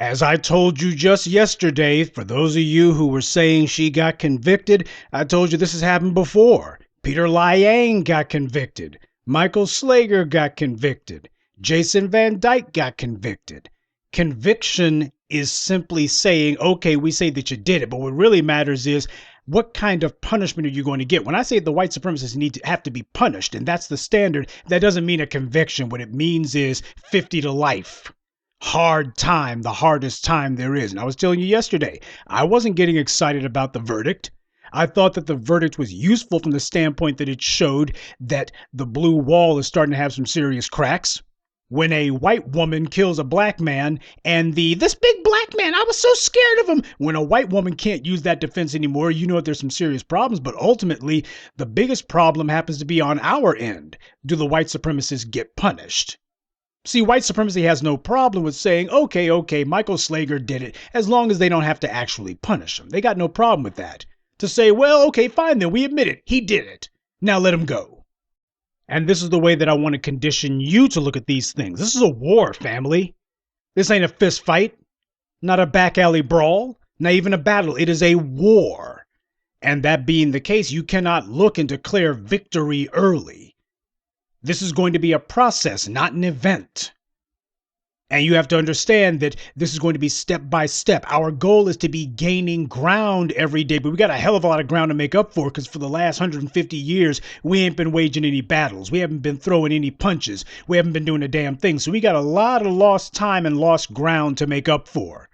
As I told you just yesterday, for those of you who were saying she got convicted, I told you this has happened before. Peter Liang got convicted. Michael Slager got convicted. Jason Van Dyke got convicted. Conviction is simply saying, okay, we say that you did it, but what really matters is what kind of punishment are you going to get? When I say the white supremacists have to be punished, and that's the standard, that doesn't mean a conviction. What it means is 50 to life. Hard time, the hardest time there is. And I was telling you yesterday, I wasn't getting excited about the verdict. I thought that the verdict was useful from the standpoint that it showed that the blue wall is starting to have some serious cracks. When a white woman kills a black man and this big black man, I was so scared of him. When a white woman can't use that defense anymore, you know that there's some serious problems. But ultimately, the biggest problem happens to be on our end. Do the white supremacists get punished? See, white supremacy has no problem with saying, okay, Michael Slager did it, as long as they don't have to actually punish him. They got no problem with that. To say, well, okay, fine, then we admit it. He did it. Now let him go. And this is the way that I want to condition you to look at these things. This is a war, family. This ain't a fist fight, not a back alley brawl, not even a battle. It is a war. And that being the case, you cannot look and declare victory early. This is going to be a process, not an event. And you have to understand that this is going to be step by step. Our goal is to be gaining ground every day, but we got a hell of a lot of ground to make up for because for the last 150 years, we ain't been waging any battles. We haven't been throwing any punches. We haven't been doing a damn thing. So we got a lot of lost time and lost ground to make up for.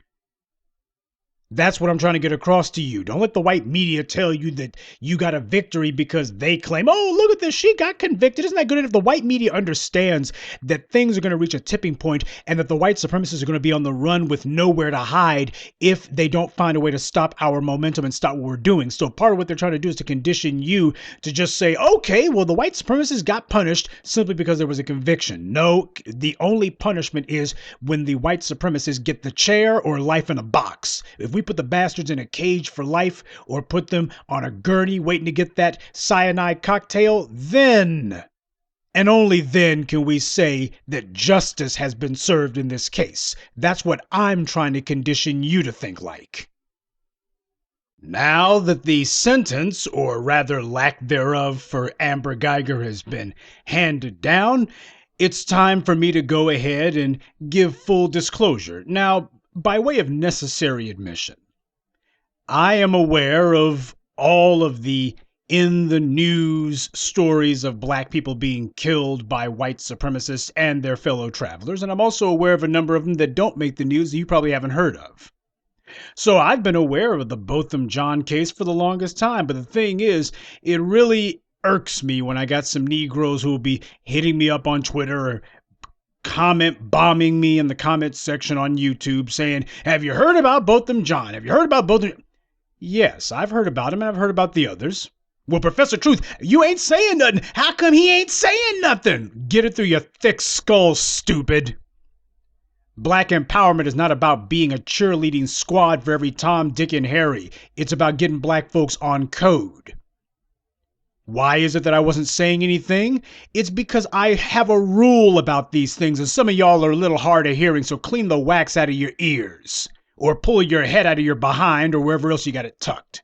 That's what I'm trying to get across to you. Don't let the white media tell you that you got a victory because they claim, oh, look at this, she got convicted. Isn't that good enough? The white media understands that things are going to reach a tipping point and that the white supremacists are going to be on the run with nowhere to hide if they don't find a way to stop our momentum and stop what we're doing. So part of what they're trying to do is to condition you to just say, okay, well, the white supremacists got punished simply because there was a conviction. No, the only punishment is when the white supremacists get the chair or life in a box. If we put the bastards in a cage for life or put them on a gurney waiting to get that cyanide cocktail, then and only then can we say that justice has been served in this case. That's what I'm trying to condition you to think like. Now that the sentence, or rather lack thereof, for Amber Guyger has been handed down, it's time for me to go ahead and give full disclosure. Now, by way of necessary admission, I am aware of all of the in the news stories of black people being killed by white supremacists and their fellow travelers, and I'm also aware of a number of them that don't make the news that you probably haven't heard of. So I've been aware of the Botham Jean case for the longest time, but the thing is, it really irks me when I got some Negroes who will be hitting me up on Twitter or comment bombing me in the comment section on YouTube saying, have you heard about Botham Jean? Have you heard about Botham? Yes, I've heard about him and I've heard about the others. Well, Professor Truth, you ain't saying nothing. How come he ain't saying nothing? Get it through your thick skull, stupid. Black empowerment is not about being a cheerleading squad for every Tom, Dick, and Harry. It's about getting black folks on code. Why is it that I wasn't saying anything? It's because I have a rule about these things, and some of y'all are a little hard of hearing, so clean the wax out of your ears, or pull your head out of your behind, or wherever else you got it tucked.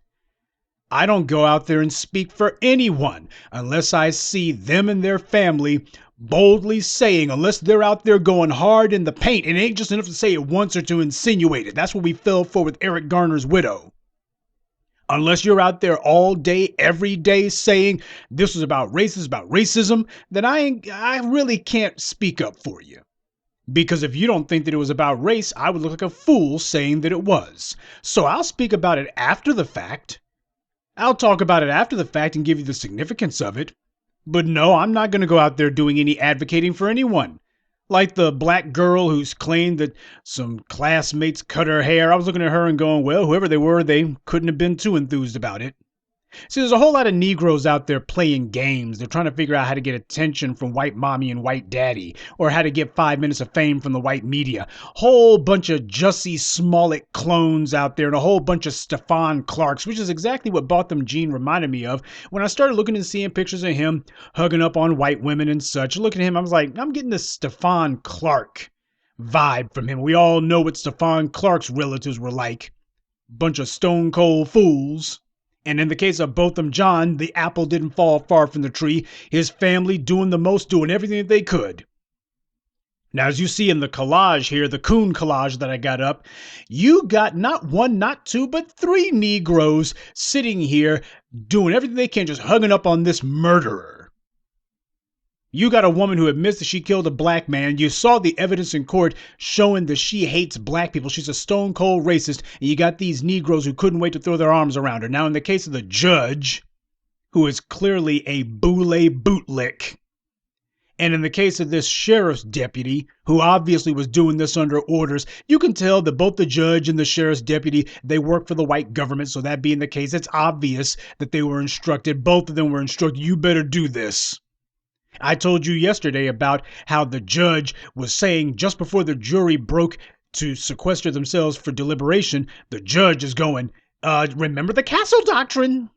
I don't go out there and speak for anyone unless I see them and their family boldly saying, unless they're out there going hard in the paint, it ain't just enough to say it once or to insinuate it. That's what we fell for with Eric Garner's widow. Unless you're out there all day, every day saying this is about race, this is about racism, then I really can't speak up for you. Because if you don't think that it was about race, I would look like a fool saying that it was. So I'll speak about it after the fact. I'll talk about it after the fact and give you the significance of it. But no, I'm not going to go out there doing any advocating for anyone. Like the black girl who's claimed that some classmates cut her hair. I was looking at her and going, well, whoever they were, they couldn't have been too enthused about it. See, there's a whole lot of Negroes out there playing games. They're trying to figure out how to get attention from white mommy and white daddy, or how to get 5 minutes of fame from the white media. Whole bunch of Jussie Smollett clones out there and a whole bunch of Stephon Clarks, which is exactly what Botham Jean reminded me of when I started looking and seeing pictures of him hugging up on white women and such. Looking at him, I was like, I'm getting this Stephon Clark vibe from him. We all know what Stephon Clark's relatives were like. Bunch of stone cold fools. And in the case of Botham Jean, the apple didn't fall far from the tree. His family doing the most, doing everything that they could. Now, as you see in the collage here, the coon collage that I got up, you got not one, not two, but three Negroes sitting here doing everything they can, just hugging up on this murderer. You got a woman who admits that she killed a black man. You saw the evidence in court showing that she hates black people. She's a stone cold racist. And you got these Negroes who couldn't wait to throw their arms around her. Now, in the case of the judge, who is clearly a boule bootlick, and in the case of this sheriff's deputy, who obviously was doing this under orders, you can tell that both the judge and the sheriff's deputy, they work for the white government. So that being the case, it's obvious that they were instructed. Both of them were instructed, you better do this. I told you yesterday about how the judge was saying just before the jury broke to sequester themselves for deliberation, the judge is going, remember the castle doctrine.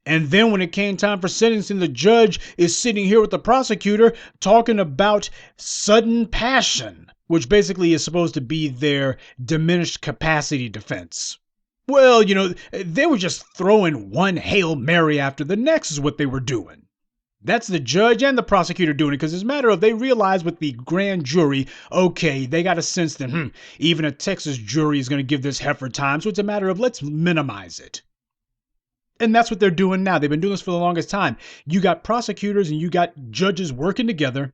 And then when it came time for sentencing, the judge is sitting here with the prosecutor talking about sudden passion, which basically is supposed to be their diminished capacity defense. Well, you know, they were just throwing one Hail Mary after the next is what they were doing. That's the judge and the prosecutor doing it because it's a matter of they realize with the grand jury, okay, they got a sense that even a Texas jury is going to give this heifer time. So it's a matter of let's minimize it. And that's what they're doing now. They've been doing this for the longest time. You got prosecutors and you got judges working together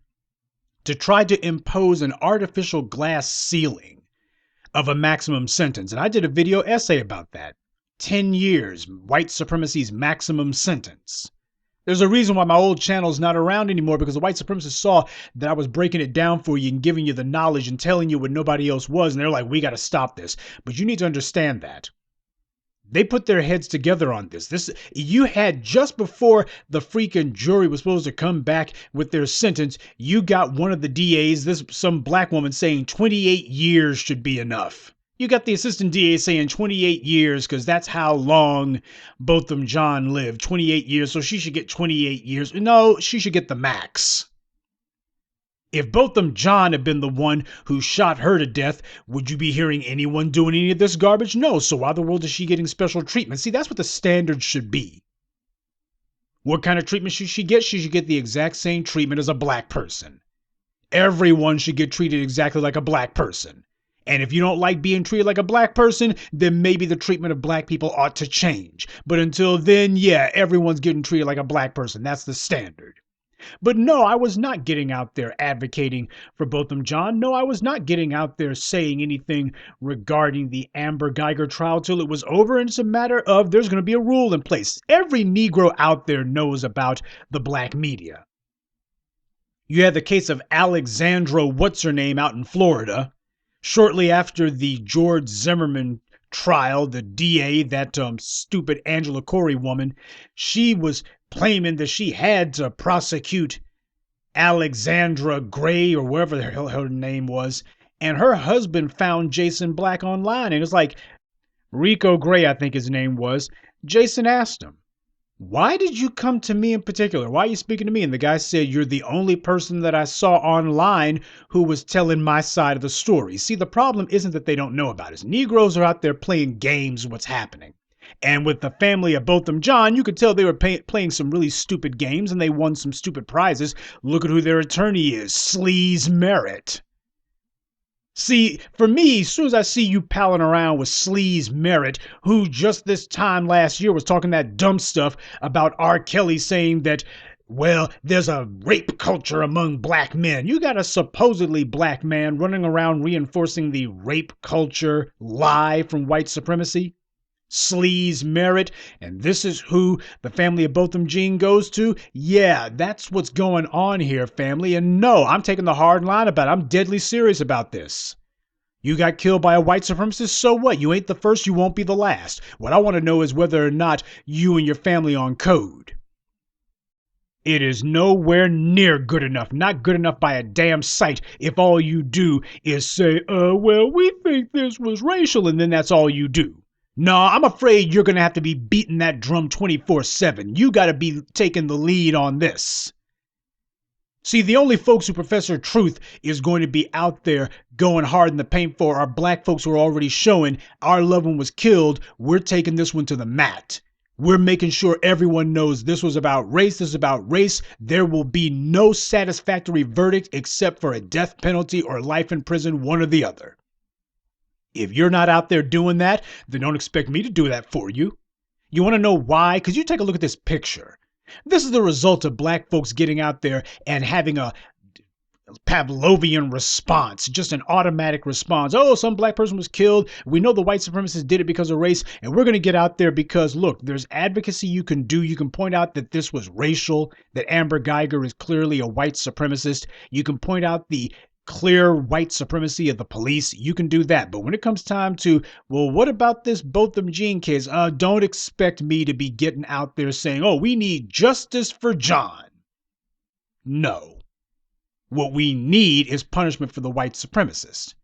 to try to impose an artificial glass ceiling of a maximum sentence. And I did a video essay about that. 10 years, white supremacy's maximum sentence. There's a reason why my old channel's not around anymore, because the white supremacists saw that I was breaking it down for you and giving you the knowledge and telling you what nobody else was. And they're like, we got to stop this. But you need to understand that. They put their heads together on this. You had just before the freaking jury was supposed to come back with their sentence, you got one of the DAs, some black woman saying 28 years should be enough. You got the assistant DA saying 28 years because that's how long Botham Jean lived, 28 years. So she should get 28 years. No, she should get the max. If Botham Jean had been the one who shot her to death, would you be hearing anyone doing any of this garbage? No. So why in the world is she getting special treatment? See, that's what the standard should be. What kind of treatment should she get? She should get the exact same treatment as a black person. Everyone should get treated exactly like a black person. And if you don't like being treated like a black person, then maybe the treatment of black people ought to change. But until then, yeah, everyone's getting treated like a black person. That's the standard. But no, I was not getting out there advocating for Botham Jean. No, I was not getting out there saying anything regarding the Amber Guyger trial till it was over. And it's a matter of there's going to be a rule in place. Every Negro out there knows about the black media. You had the case of Alexandra What's-Her-Name out in Florida. Shortly after the George Zimmerman trial, the DA, that stupid Angela Corey woman, she was claiming that she had to prosecute Alexandra Gray or whatever the hell her name was. And her husband found Jason Black online. And it's like, Rico Gray, I think his name was. Jason asked him, why did you come to me in particular? Why are you speaking to me? And the guy said, you're the only person that I saw online who was telling my side of the story. See, the problem isn't that they don't know about it. Negroes are out there playing games with what's happening. And with the family of Botham Jean, you could tell they were playing some really stupid games and they won some stupid prizes. Look at who their attorney is, Sleaze Merritt. See, for me, as soon as I see you palling around with Sleaze Merritt, who just this time last year was talking that dumb stuff about R. Kelly saying that, well, there's a rape culture among black men. You got a supposedly black man running around reinforcing the rape culture lie from white supremacy. Sleaze Merritt, and this is who the family of Botham Jean goes to? Yeah, that's what's going on here, family. And no, I'm taking the hard line about it. I'm deadly serious about this. You got killed by a white supremacist, so what? You ain't the first, you won't be the last. What I want to know is whether or not you and your family on code. It is nowhere near good enough, not good enough by a damn sight, if all you do is say, well, we think this was racial, and then that's all you do. No, I'm afraid you're going to have to be beating that drum 24/7. You got to be taking the lead on this. See, the only folks who Professor Truth is going to be out there going hard in the paint for are black folks who are already showing our loved one was killed. We're taking this one to the mat. We're making sure everyone knows this was about race. This is about race. There will be no satisfactory verdict except for a death penalty or life in prison, one or the other. If you're not out there doing that, then don't expect me to do that for you. You want to know why? Because you take a look at this picture. This is the result of black folks getting out there and having a Pavlovian response, just an automatic response. Oh, some black person was killed. We know the white supremacists did it because of race, and we're going to get out there because, look, there's advocacy you can do. You can point out that this was racial, that Amber Guyger is clearly a white supremacist. You can point out the clear white supremacy of the police. You can do that. But when it comes time to, well, what about this Botham Jean case? Don't expect me to be getting out there saying, oh, we need justice for John. No. What we need is punishment for the white supremacist.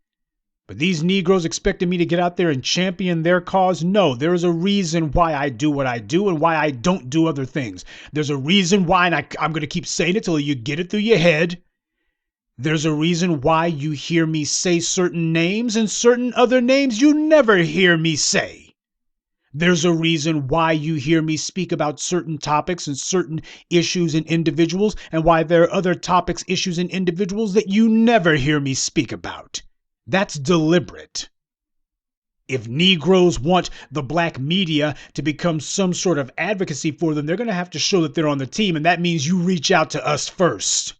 But these Negroes expecting me to get out there and champion their cause? No, there is a reason why I do what I do and why I don't do other things. There's a reason why, and I'm going to keep saying it till you get it through your head. There's a reason why you hear me say certain names and certain other names you never hear me say. There's a reason why you hear me speak about certain topics and certain issues and individuals, and why there are other topics, issues, and individuals that you never hear me speak about. That's deliberate. If Negroes want the black media to become some sort of advocacy for them, they're going to have to show that they're on the team, and that means you reach out to us first.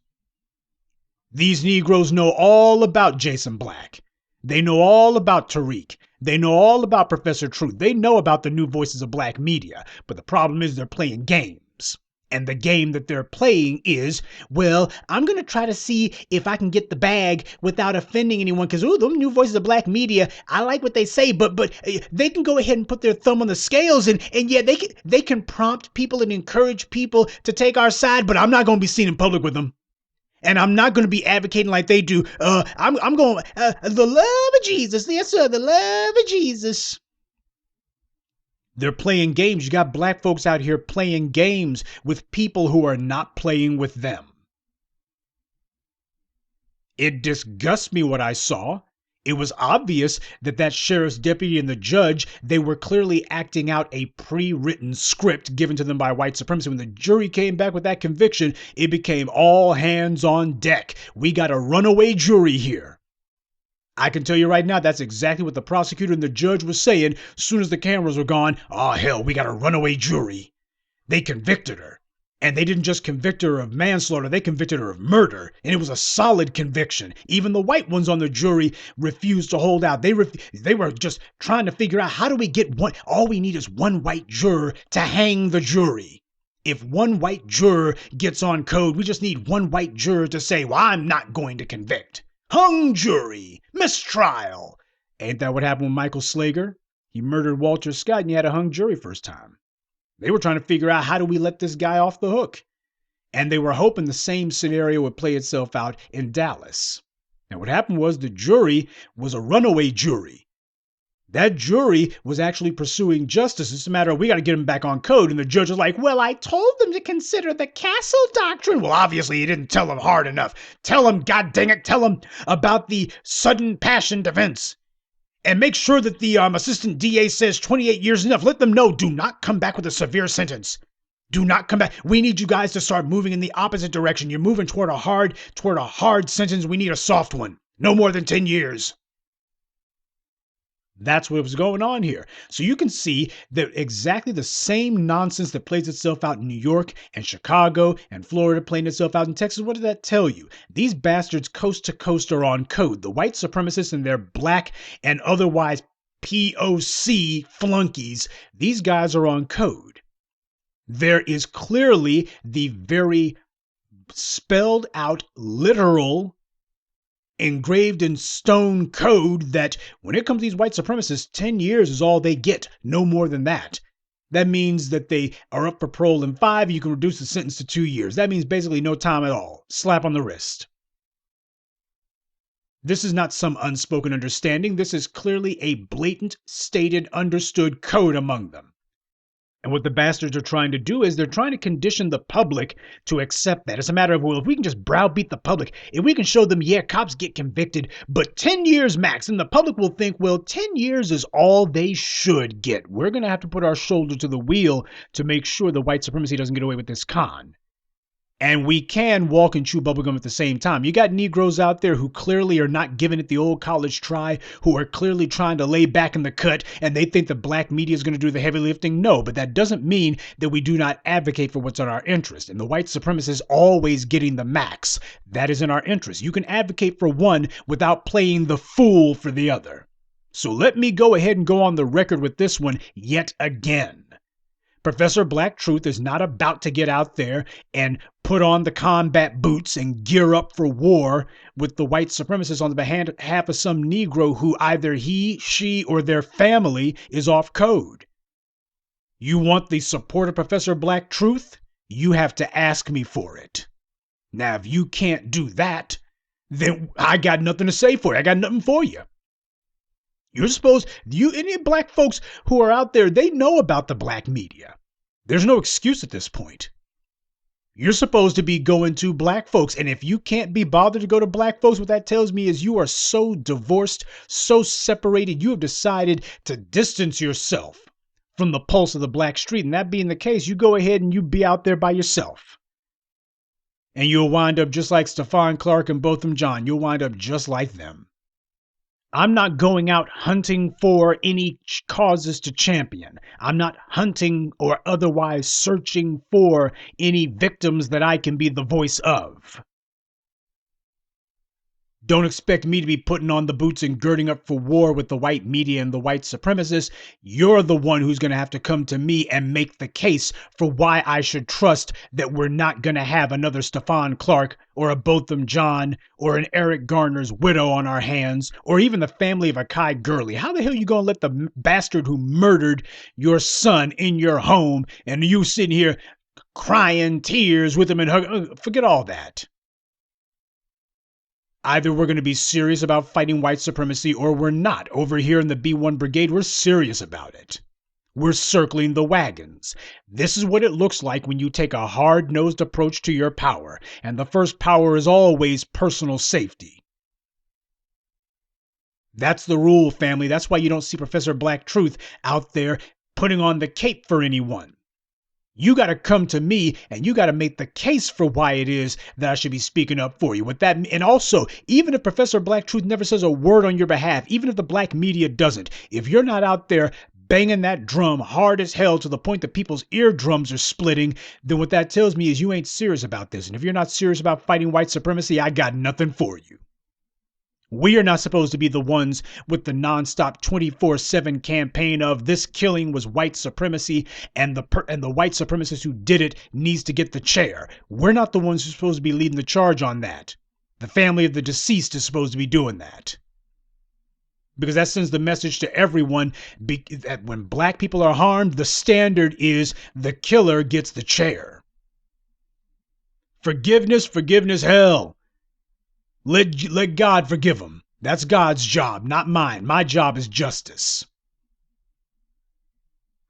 These Negroes know all about Jason Black. They know all about Tariq. They know all about Professor Truth. They know about the new voices of black media. But the problem is they're playing games. And the game that they're playing is, well, I'm going to try to see if I can get the bag without offending anyone. Because, ooh, those new voices of black media, I like what they say, but they can go ahead and put their thumb on the scales. And yeah, they can prompt people and encourage people to take our side. But I'm not going to be seen in public with them. And I'm not going to be advocating like they do. I'm going, the love of Jesus. Yes, sir, the love of Jesus. They're playing games. You got black folks out here playing games with people who are not playing with them. It disgusts me what I saw. It was obvious that that sheriff's deputy and the judge, they were clearly acting out a pre-written script given to them by white supremacy. When the jury came back with that conviction, it became all hands on deck. We got a runaway jury here. I can tell you right now, that's exactly what the prosecutor and the judge was saying as soon as the cameras were gone. Oh, hell, we got a runaway jury. They convicted her. And they didn't just convict her of manslaughter, they convicted her of murder. And it was a solid conviction. Even the white ones on the jury refused to hold out. They were just trying to figure out, how do we get one? All we need is one white juror to hang the jury. If one white juror gets on code, we just need one white juror to say, well, I'm not going to convict. Hung jury, mistrial. Ain't that what happened with Michael Slager? He murdered Walter Scott and he had a hung jury first time. They were trying to figure out, how do we let this guy off the hook? And they were hoping the same scenario would play itself out in Dallas. And what happened was the jury was a runaway jury. That jury was actually pursuing justice. It's a matter of, we got to get him back on code. And the judge was like, well, I told them to consider the Castle Doctrine. Well, obviously, he didn't tell them hard enough. Tell them, God dang it, tell them about the sudden passion defense. And make sure that the assistant DA says 28 years is enough. Let them know, do not come back with a severe sentence. Do not come back. We need you guys to start moving in the opposite direction. You're moving toward a hard sentence. We need a soft one. No more than 10 years. That's what was going on here. So you can see that exactly the same nonsense that plays itself out in New York and Chicago and Florida playing itself out in Texas. What did that tell you? These bastards coast to coast are on code. The white supremacists and their black and otherwise POC flunkies, these guys are on code. There is clearly the very spelled out literal engraved in stone code that when it comes to these white supremacists, 10 years is all they get, no more than that. That means that they are up for parole in 5, you can reduce the sentence to 2 years. That means basically no time at all. Slap on the wrist. This is not some unspoken understanding. This is clearly a blatant, stated, understood code among them. And what the bastards are trying to do is they're trying to condition the public to accept that. It's a matter of, well, if we can just browbeat the public, if we can show them, yeah, cops get convicted, but 10 years max, and the public will think, well, 10 years is all they should get. We're going to have to put our shoulder to the wheel to make sure the white supremacy doesn't get away with this con. And we can walk and chew bubblegum at the same time. You got Negroes out there who clearly are not giving it the old college try, who are clearly trying to lay back in the cut, and they think the black media is going to do the heavy lifting. No, but that doesn't mean that we do not advocate for what's in our interest. And the white supremacists always getting the max. That is in our interest. You can advocate for one without playing the fool for the other. So let me go ahead and go on the record with this one yet again. Professor Black Truth is not about to get out there and put on the combat boots and gear up for war with the white supremacists on the behalf of some Negro who either he, she, or their family is off code. You want the support of Professor Black Truth? You have to ask me for it. Now, if you can't do that, then I got nothing to say for you. I got nothing for you. You're supposed, any black folks who are out there, they know about the black media. There's no excuse at this point. You're supposed to be going to black folks. And if you can't be bothered to go to black folks, what that tells me is you are so divorced, so separated, you have decided to distance yourself from the pulse of the black street. And that being the case, you go ahead and you be out there by yourself. And you'll wind up just like Stephon Clark and Botham Jean. You'll wind up just like them. I'm not going out hunting for any causes to champion. I'm not hunting or otherwise searching for any victims that I can be the voice of. Don't expect me to be putting on the boots and girding up for war with the white media and the white supremacists. You're the one who's going to have to come to me and make the case for why I should trust that we're not going to have another Stephon Clark or a Botham Jean or an Eric Garner's widow on our hands, or even the family of a Guyger. How the hell are you going to let the bastard who murdered your son in your home and you sitting here crying tears with him and hugging? Forget all that. Either we're going to be serious about fighting white supremacy or we're not. Over here in the B1 Brigade, we're serious about it. We're circling the wagons. This is what it looks like when you take a hard-nosed approach to your power. And the first power is always personal safety. That's the rule, family. That's why you don't see Professor Black Truth out there putting on the cape for anyone. You got to come to me and you got to make the case for why it is that I should be speaking up for you with that. And also, even if Professor Black Truth never says a word on your behalf, even if the black media doesn't, if you're not out there banging that drum hard as hell to the point that people's eardrums are splitting, then what that tells me is you ain't serious about this. And if you're not serious about fighting white supremacy, I got nothing for you. We are not supposed to be the ones with the nonstop 24/7 campaign of this killing was white supremacy and the white supremacist who did it needs to get the chair. We're not the ones who are supposed to be leading the charge on that. The family of the deceased is supposed to be doing that. Because that sends the message to everyone that when black people are harmed, the standard is the killer gets the chair. Forgiveness, hell. Let God forgive them. That's God's job, not mine. My job is justice.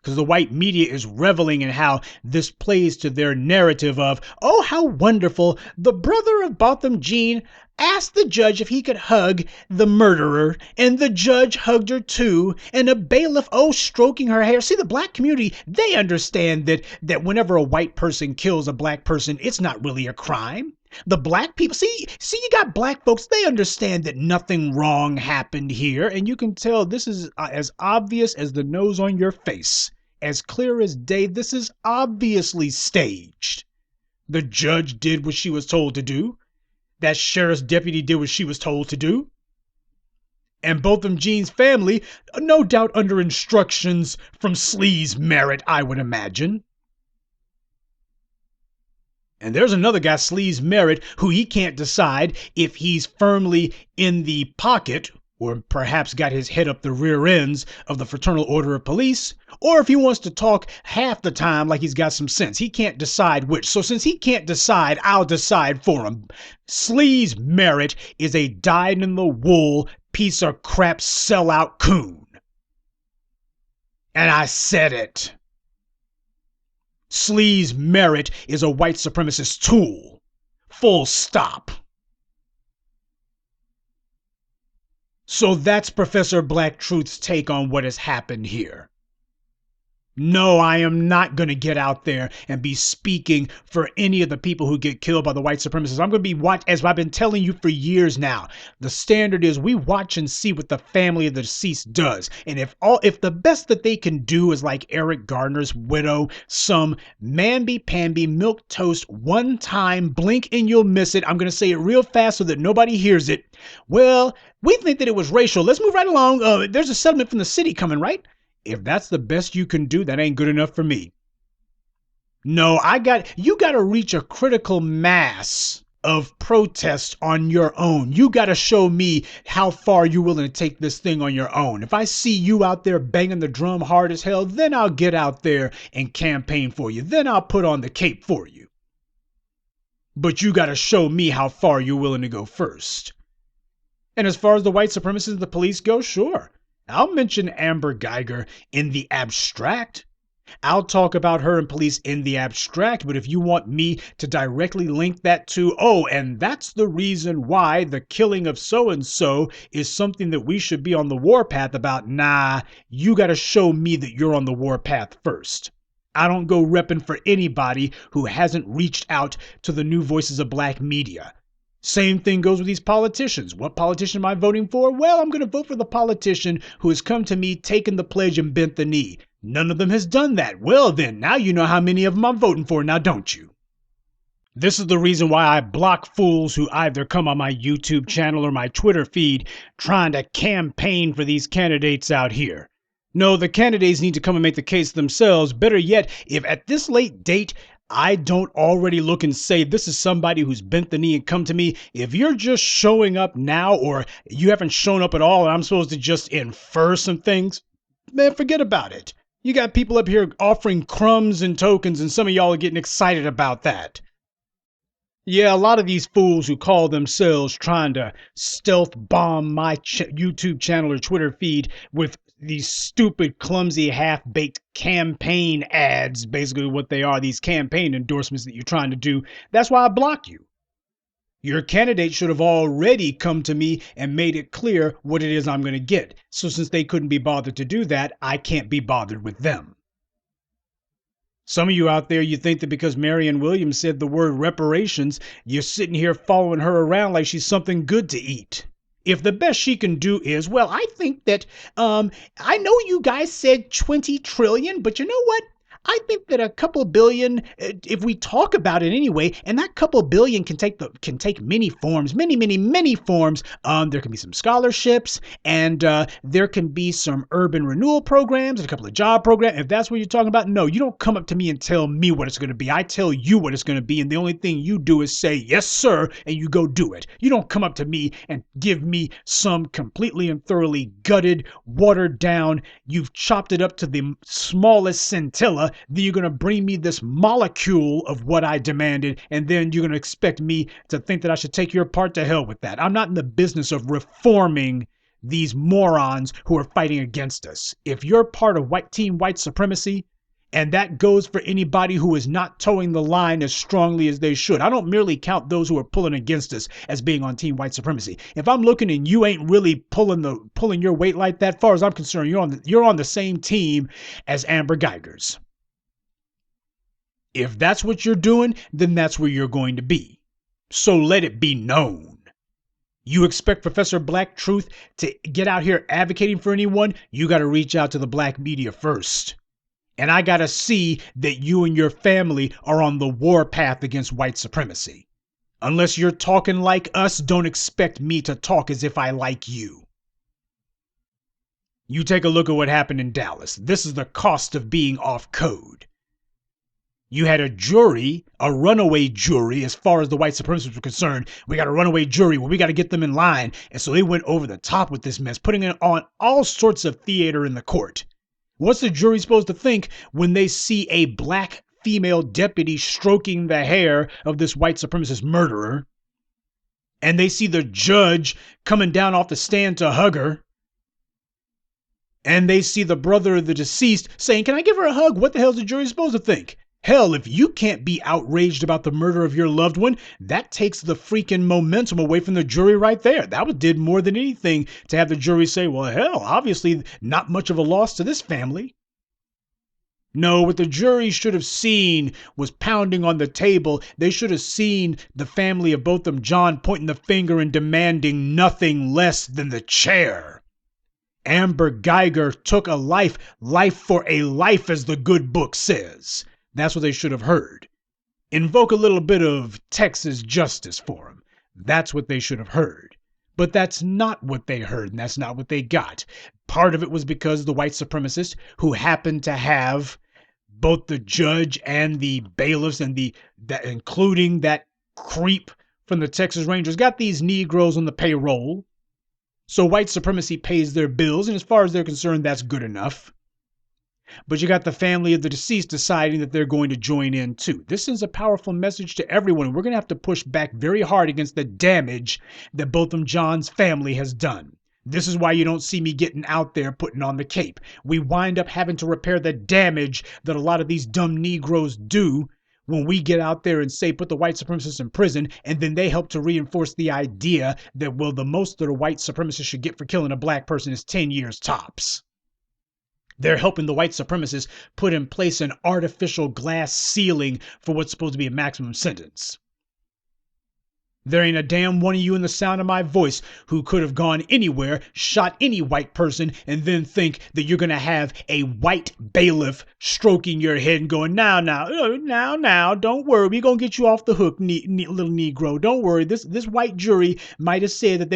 Because the white media is reveling in how this plays to their narrative of, oh, how wonderful. The brother of Botham Jean asked the judge if he could hug the murderer, and the judge hugged her too, and a bailiff, stroking her hair. See, the black community, they understand that whenever a white person kills a black person, it's not really a crime. The black people, see, you got black folks, they understand that nothing wrong happened here, and you can tell this is as obvious as the nose on your face. As clear as day, this is obviously staged. The judge did what she was told to do. That sheriff's deputy did what she was told to do. And Botham Jean's family, no doubt under instructions from Sleaze Merritt, I would imagine. And there's another guy, Sleaze Merritt, who he can't decide if he's firmly in the pocket or perhaps got his head up the rear ends of the Fraternal Order of Police, or if he wants to talk half the time like he's got some sense. He can't decide which. So since he can't decide, I'll decide for him. Sleaze Merritt is a dyed-in-the-wool piece of crap sellout coon. And I said it. Slea's merit is a white supremacist tool. Full stop. So that's Professor Black Truth's take on what has happened here. No, I am not going to get out there and be speaking for any of the people who get killed by the white supremacists. I'm going to be as I've been telling you for years now. The standard is we watch and see what the family of the deceased does. And if the best that they can do is like Eric Gardner's widow, some mamby-pamby milk toast one time, blink and you'll miss it. I'm going to say it real fast so that nobody hears it. Well, we think that it was racial. Let's move right along. There's a settlement from the city coming, right? If that's the best you can do, that ain't good enough for me. No, you got to reach a critical mass of protest on your own. You got to show me how far you're willing to take this thing on your own. If I see you out there banging the drum hard as hell, then I'll get out there and campaign for you. Then I'll put on the cape for you. But you got to show me how far you're willing to go first. And as far as the white supremacists and the police go, sure. I'll mention Amber Guyger in the abstract. I'll talk about her and police in the abstract, but if you want me to directly link that to, and that's the reason why the killing of so-and-so is something that we should be on the warpath about, nah, you got to show me that you're on the warpath first. I don't go repping for anybody who hasn't reached out to the new voices of black media. Same thing goes with these politicians. What politician am I voting for? Well, I'm going to vote for the politician who has come to me, taken the pledge, and bent the knee. None of them has done that. Well, then, now you know how many of them I'm voting for, now don't you? This is the reason why I block fools who either come on my YouTube channel or my Twitter feed trying to campaign for these candidates out here. No, the candidates need to come and make the case themselves. Better yet, if at this late date, I don't already look and say, this is somebody who's bent the knee and come to me. If you're just showing up now or you haven't shown up at all and I'm supposed to just infer some things, man, forget about it. You got people up here offering crumbs and tokens and some of y'all are getting excited about that. Yeah, a lot of these fools who call themselves trying to stealth bomb my YouTube channel or Twitter feed with these stupid, clumsy, half-baked campaign ads, basically what they are, these campaign endorsements that you're trying to do. That's why I block you. Your candidate should have already come to me and made it clear what it is I'm going to get. So since they couldn't be bothered to do that, I can't be bothered with them. Some of you out there, you think that because Marianne Williams said the word reparations, you're sitting here following her around like she's something good to eat. If the best she can do is, well, I think that, I know you guys said 20 trillion, but you know what? I think that a couple billion, if we talk about it anyway, and that couple billion can take many forms, many forms. There can be some scholarships, and there can be some urban renewal programs and a couple of job programs. If that's what you're talking about, no, you don't come up to me and tell me what it's going to be. I tell you what it's going to be, and the only thing you do is say, yes, sir, and you go do it. You don't come up to me and give me some completely and thoroughly gutted, watered down, you've chopped it up to the smallest scintilla, then you're going to bring me this molecule of what I demanded, and then you're going to expect me to think that I should take your part. To hell with that. I'm not in the business of reforming these morons who are fighting against us. If you're part of team white supremacy, and that goes for anybody who is not towing the line as strongly as they should. I don't merely count those who are pulling against us as being on team white supremacy. If I'm looking and you ain't really pulling your weight like that, far as I'm concerned, you're on the same team as Amber Guyger's. If that's what you're doing, then that's where you're going to be. So let it be known. You expect Professor Black Truth to get out here advocating for anyone? You got to reach out to the black media first. And I got to see that you and your family are on the warpath against white supremacy. Unless you're talking like us, don't expect me to talk as if I like you. You take a look at what happened in Dallas. This is the cost of being off code. You had a jury, a runaway jury, as far as the white supremacists were concerned. We got a runaway jury. Well, we got to get them in line. And so they went over the top with this mess, putting it on all sorts of theater in the court. What's the jury supposed to think when they see a black female deputy stroking the hair of this white supremacist murderer? And they see the judge coming down off the stand to hug her? And they see the brother of the deceased saying, "Can I give her a hug?" What the hell is the jury supposed to think? Hell, if you can't be outraged about the murder of your loved one, that takes the freaking momentum away from the jury right there. That did more than anything to have the jury say, well, hell, obviously not much of a loss to this family. No, what the jury should have seen was pounding on the table. They should have seen the family of Botham Jean pointing the finger and demanding nothing less than the chair. Amber Guyger took a life for a life, as the good book says. That's what they should have heard. Invoke a little bit of Texas justice for them. That's what they should have heard. But that's not what they heard, and that's not what they got. Part of it was because the white supremacists, who happened to have both the judge and the bailiffs and including that creep from the Texas Rangers, got these Negroes on the payroll. So white supremacy pays their bills, and as far as they're concerned, that's good enough. But you got the family of the deceased deciding that they're going to join in too. This sends a powerful message to everyone. We're going to have to push back very hard against the damage that Botham Jean's family has done. This is why you don't see me getting out there putting on the cape. We wind up having to repair the damage that a lot of these dumb Negroes do when we get out there and say, put the white supremacists in prison, and then they help to reinforce the idea that, well, the most that a white supremacist should get for killing a black person is 10 years tops. They're helping the white supremacists put in place an artificial glass ceiling for what's supposed to be a maximum sentence. There ain't a damn one of you in the sound of my voice who could have gone anywhere, shot any white person, and then think that you're going to have a white bailiff stroking your head and going, now, don't worry. We're going to get you off the hook, little Negro. Don't worry. This white jury might have said that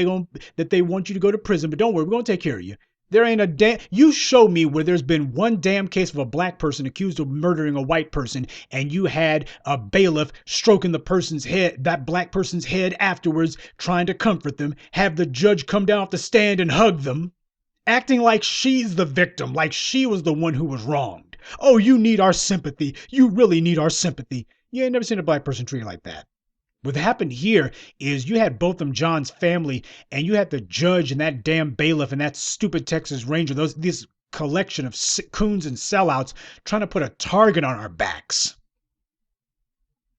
they want you to go to prison, but don't worry. We're going to take care of you. There ain't a damn. You show me where there's been one damn case of a black person accused of murdering a white person, and you had a bailiff stroking the person's head, that black person's head afterwards, trying to comfort them, have the judge come down off the stand and hug them, acting like she's the victim, like she was the one who was wronged. Oh, you need our sympathy. You really need our sympathy. You ain't never seen a black person treated like that. What happened here is you had Botham Jean's family, and you had the judge and that damn bailiff and that stupid Texas Ranger, this collection of coons and sellouts trying to put a target on our backs.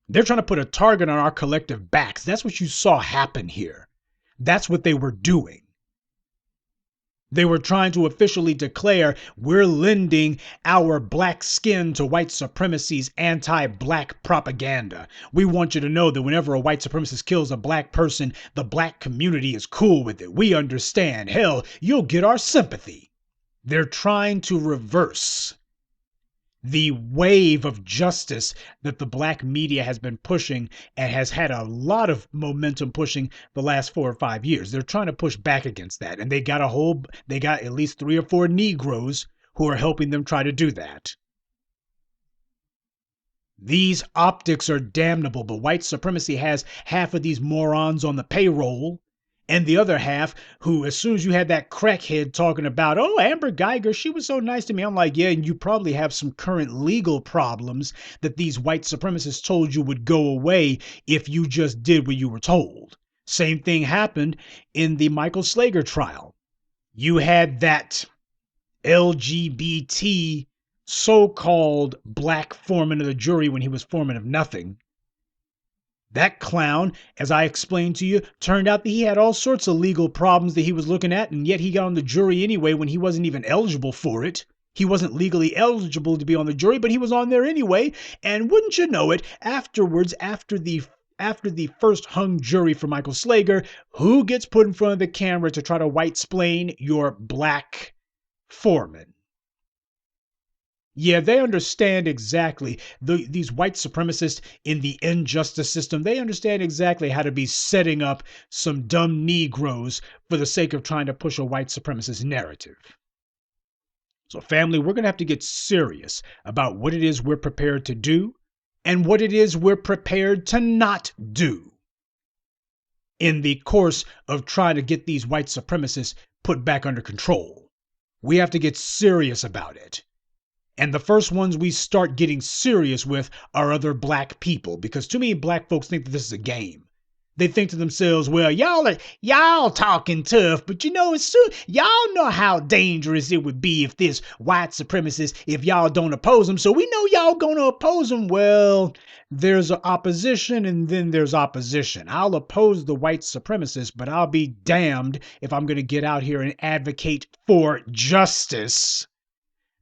They're trying to put a target on our collective backs. That's what you saw happen here. That's what they were doing. They were trying to officially declare, we're lending our black skin to white supremacy's anti-black propaganda. We want you to know that whenever a white supremacist kills a black person, the black community is cool with it. We understand. Hell, you'll get our sympathy. They're trying to reverse the wave of justice that the black media has been pushing and has had a lot of momentum pushing the last 4 or 5 years. They're trying to push back against that. And they got at least 3 or 4 Negroes who are helping them try to do that. These optics are damnable, but white supremacy has half of these morons on the payroll, and the other half who, as soon as you had that crackhead talking about, oh, Amber Guyger, she was so nice to me. I'm like, yeah, and you probably have some current legal problems that these white supremacists told you would go away if you just did what you were told. Same thing happened in the Michael Slager trial. You had that LGBT so-called black foreman of the jury when he was foreman of nothing. That clown, as I explained to you, turned out that he had all sorts of legal problems that he was looking at, and yet he got on the jury anyway when he wasn't even eligible for it. He wasn't legally eligible to be on the jury, but he was on there anyway. And wouldn't you know it, afterwards, after the first hung jury for Michael Slager, who gets put in front of the camera to try to white-splain your black foreman? Yeah, they understand exactly. These white supremacists in the injustice system, they understand exactly how to be setting up some dumb Negroes for the sake of trying to push a white supremacist narrative. So family, we're going to have to get serious about what it is we're prepared to do and what it is we're prepared to not do in the course of trying to get these white supremacists put back under control. We have to get serious about it. And the first ones we start getting serious with are other black people, because too many black folks think that this is a game. They think to themselves, well, y'all talking tough, but y'all know how dangerous it would be if this white supremacist, if y'all don't oppose them. So we know y'all gonna oppose them. Well, there's opposition and then there's opposition. I'll oppose the white supremacists, but I'll be damned if I'm gonna get out here and advocate for justice.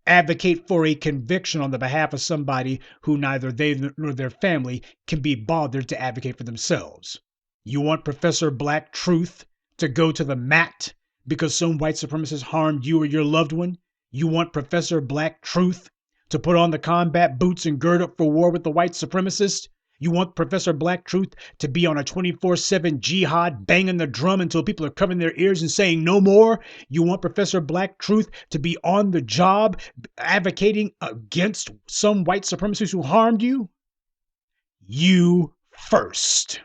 Advocate for a conviction on the behalf of somebody who neither they nor their family can be bothered to advocate for themselves. You want Professor Black Truth to go to the mat because some white supremacist harmed you or your loved one? You want Professor Black Truth to put on the combat boots and gird up for war with the white supremacist? You want Professor Black Truth to be on a 24/7 jihad, banging the drum until people are covering their ears and saying no more? You want Professor Black Truth to be on the job advocating against some white supremacists who harmed you? You first.